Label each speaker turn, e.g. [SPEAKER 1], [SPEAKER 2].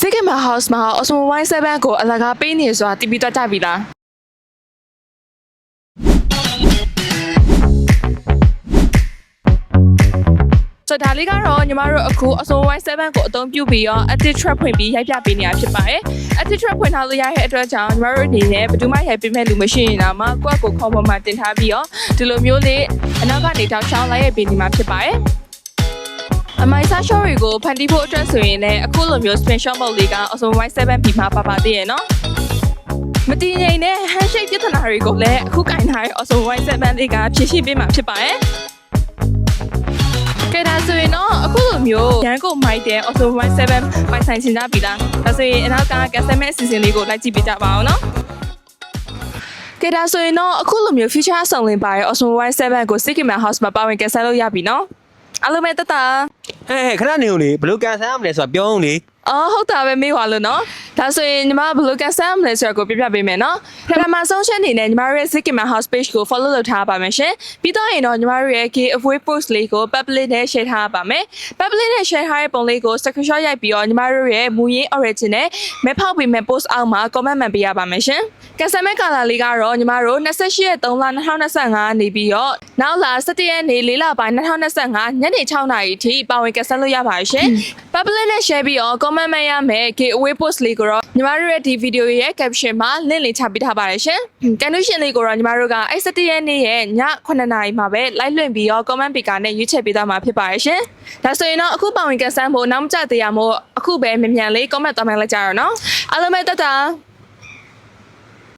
[SPEAKER 1] Sigma House မှာ Osmo Y7 ကိုအလကားပေးနေဆိုတာတည်ပြီးတော့ကြပြီလားဆိုဒါလေးကတော့ညီမတို့အခု Osmo Y7 ကိုအသုံးပြုပြီးတော့ Active Track ဖွင့်ပြီးရိုက်ပြပေးနေတာဖြစ်ပါတယ် Active Track ဖွင့်ထားလို့ရတဲ့အတွက်ကြောင့်ညီမတို့အနေနဲ့ဘယ်သူမှရိုက်ပေးမဲ့လူမရှိနေတာမှာကိုယ့်ကိုခေါင်းပေါ်မှာတင်ထားပြီးတော့ဒီလိုမျိုးလေးအနောက်ကနေတောက်ချောင်းလိုက်ရိုက်ပေးနေမှာဖြစ်ပါတယ်အမိုင်စာရှော့တွေကိုဖန်တီးဖို့အတွက်ဆိုရင်လည်းအခုလိုမျိုး screenshot mode လေးက Osmo Y7 ပြီးမှပါသေးရယ်နော်မတည်ငြိမ်တဲ့ handshake ပြဿနာတွေကိုလည်းအခုကင်ထားတဲ့ Osmo Y7 လေးကဖြေရှင်းပေးမှာဖြစ်ပါတယ်ကဲဒါဆိုရင်တော့အခုလိုမျိုးရန်ကုန်မိုက်တဲ့ Osmo Y7 ပိုင်ဆိုင်ချင်ကြပြီလားဒါဆိုရင်အနောက်က customer အစီအစဉ်လေးကိုလိုက်ကြည့်ပေးကြပါအောင်နော်ကဲဒါဆိုရင်တော့အခုလိုမျိုး feature အစုံလင်ပါတဲ့ Osmo Y7 ကို Sigma House မှာပါဝင်ကင်ဆယ်လို့ရပြီနော်အားလုံးပဲတတ
[SPEAKER 2] ဟဲ့ခဏနေဦးလေဘလို့ကန်ဆယ်ရမလဲဆိုတာပြောဦးလေ
[SPEAKER 1] ဟုတ်တာပဲမေးပါလို့နော်ဒါဆိုရင်ညီမဘယ်လိုကန်ဆယ်မလဲဆိုတော့ကိုပြပြပေးမယ်နော်ပထမဆုံးချက်အနေနဲ့ညီမတို့ရဲ့ Sigma House page ကို follow လုပ်ထားပါမယ်ရှင်ပြီးတော့ရင်တော့ညီမတို့ရဲ့ giveaway post လေးကို public နဲ့ share ထားပါမယ် public နဲ့ share ထားတဲ့ပုံလေးကို screenshot ရိုက်ပြီးတော့ညီမတို့ရဲ့မူရင်း origin နဲ့မဲဖောက်ပေးမဲ့ post အောက်မှာ comment မှန်ပေးရပါမယ်ရှင်ကန်ဆယ်မဲ့ကာလာလေးကတော့ညီမတို့28ရက်3လ2025နေပြီးတော့နောက်လာ17ရက်နေ့4လပိုင်း2025ညနေ6နာရီအထိပါဝင်ကန်ဆယ်လို့ရပါရှင် public နဲ့ share ပြီးတော့ comment မှန်ရမယ် giveaway post လေးကိုတော့ညီမတို့ရဲ့ဒီဗီဒီယိုရဲ့ caption မှာ link လေးချပေးထားပါတယ်ရှင်ကန်တူးရှင်လေးကိုတော့ညီမတို့ကအဲ့17ရက်နေ့ရဲ့ည9နာရီမှာပဲ live လွှင့်ပြီးတော့ comment ပီကာနဲ့ရွေးချယ်ပေးသွားမှာဖြစ်ပါတယ်ရှင်ဒါဆိုရင်တော့အခုပါဝင်ကန်ဆယ်ဖို့နောက်မကျသေးရမို့အခုပဲမြန်မြန်လေး comment သွားမှလိုက်ကြရအောင်နော်အားလုံးပဲတတ်တာ